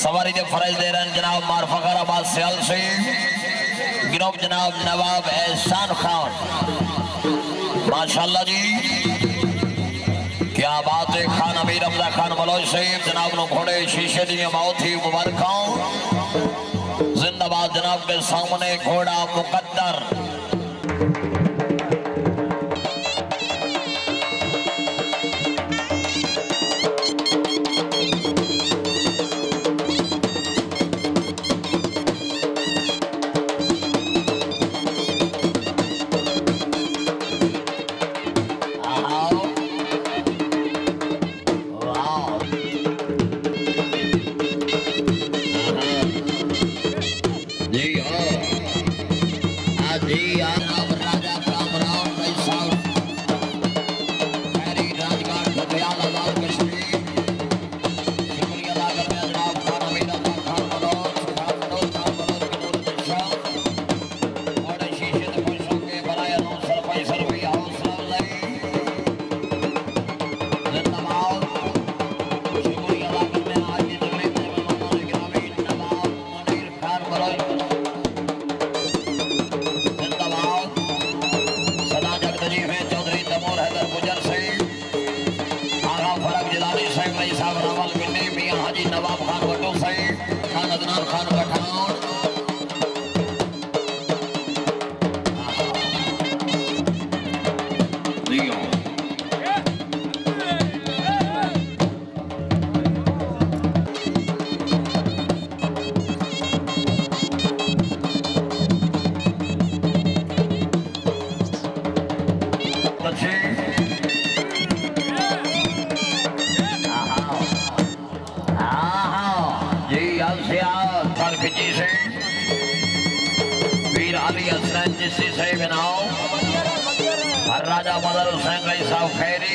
सवारी के फरज दे रहे हैं जनाब मार फखराबाद सियाल से गिरोह जनाब नवाब एहसान खान। माशाल्लाह जी क्या बात है। खान अमीर रमजा खान बलोच से जनाब नो घोड़े शीशे दी मौत ही मुबारक जिंदाबाद। जनाब के सामने घोड़ा मुकद्दर। राजा मदर हुसैन रई साहब खैरी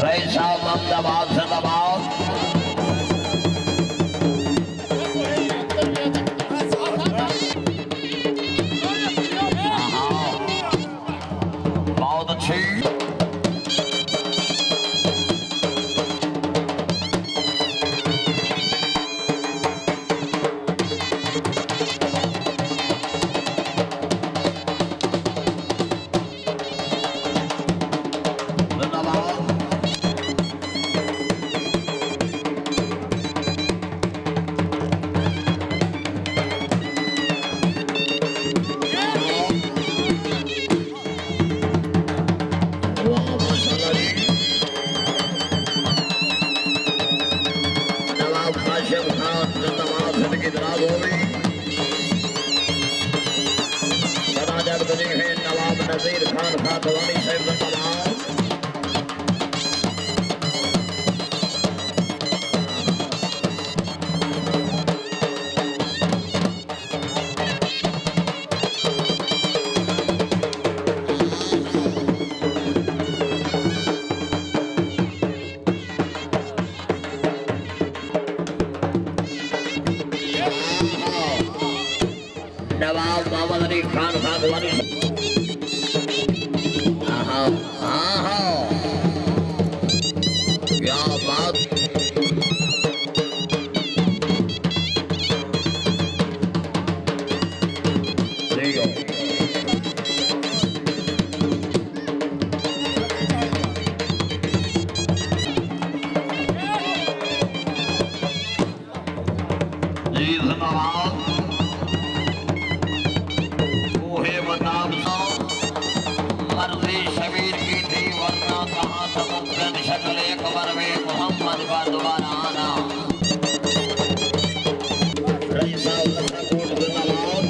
रई साहब अहमदाबाद जिंदाबाद। नवाब नजीर खान खातवानी साहब जिंदाबाद। नवाब मोहम्मद अली खान खातवानी क्या बात। जी जिंदाबाद। मर्जी शबीर की थी वरना कहाँ तक शक्ल अकबर में मोहम्मद का दोबारा आना। रई साहब कोट जिंदाबाद।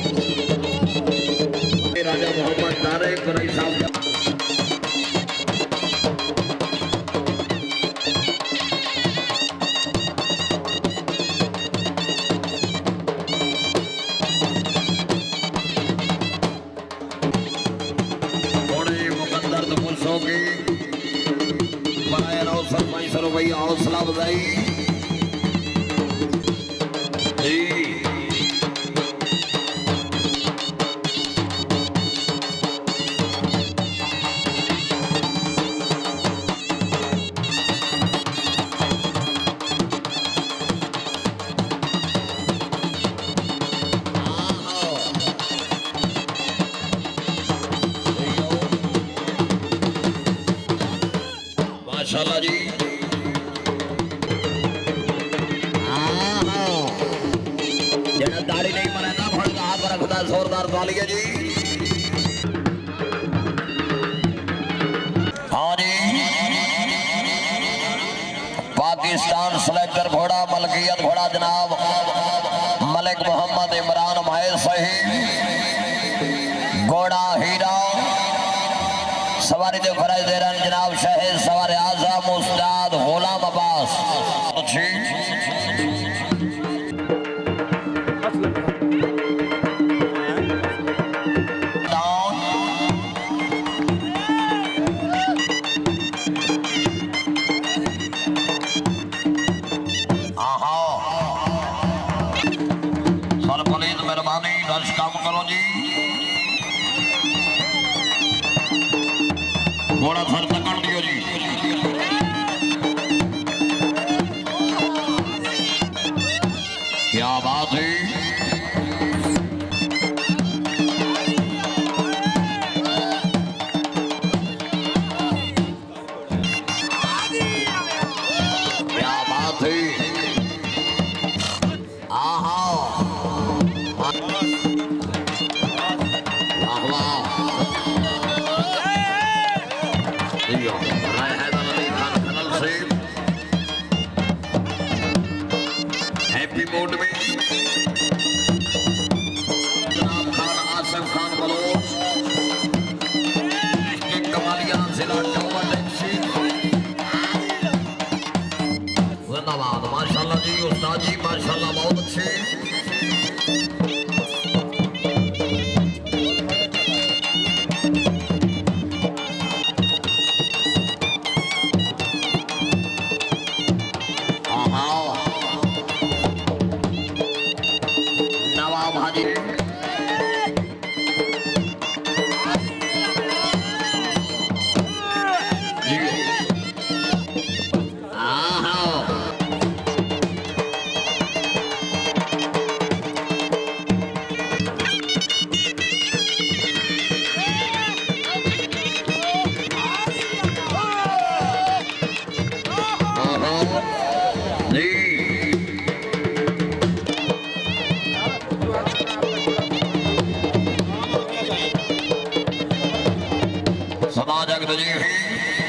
राजा मोहम्मद तारिक रई साहब बनाए रहो सरमाई सरो भाई हौसला बधाई जी। माशाल्लाह जी जरा दाढ़ी नहीं बनाना भड़का हाथ पर रखता जोरदार ताली है जी। हाँ जी पाकिस्तान सेलेक्टर घोड़ा मलकियत घोड़ा जनाब मलिक मोहम्मद इमरान भाई सही घोड़ा हीरा सवारी दे फराज दे रहे जनाब शहीद सवार आजम उस्ताद गुलाम अब्बास सर पुलिस मेहरबानी दर्श काम करो जी घोड़ा सर पकड़ दियो जी। क्या बात है क्या बात है आहा हैप्पी मोड में जनाब खान आसिफ खान बलोच कमालिया जिला चौवा जिंदाबाद माशाल्लाह जी उस्ताद जी माशाल्लाह बहुत अच्छे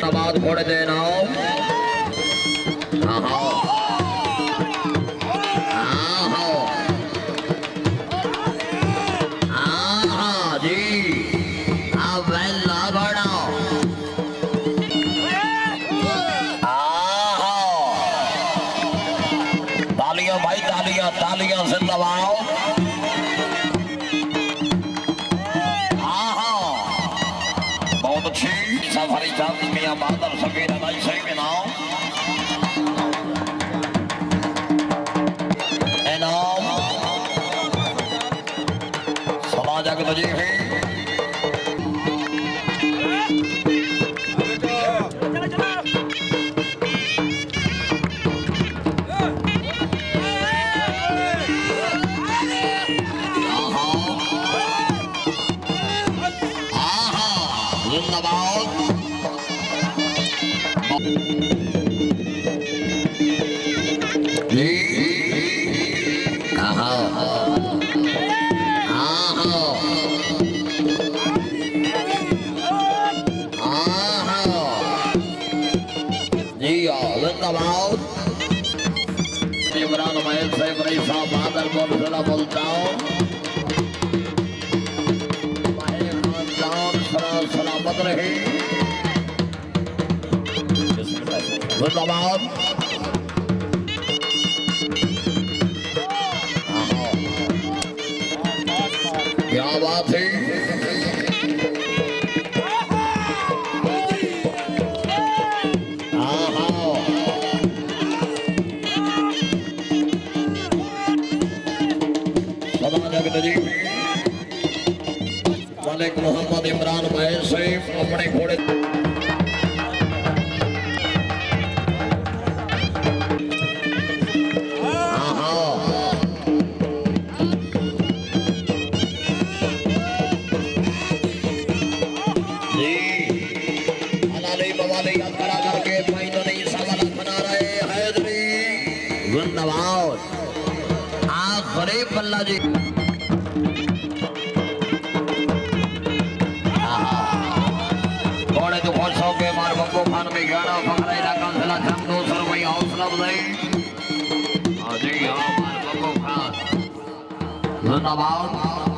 समाज घोड़े देना जी अब वेला घोड़ा तालियां भाई तालियां तालियां जिंदाबाद बहुत अच्छी सफारी चांद मियां बादल सभी रदाई सही में नाम इनाम समाज अग बजे है इमरान महल साहब रही साहब बादल बोल बोलता हूँ सलामत रहे जिंदाबाद क्या बात है हाँ मलिक मोहम्मद इमरान महेश साहिब अपने घोड़े पल्ला जी घोड़े तो खुश हो के मार बब्बू खान में गाना फकरा इलाका जिला जंग 200 रुपये हौसला बुलाई। हाँ जी हाँ मार बब्बू खान जिंदाबाद।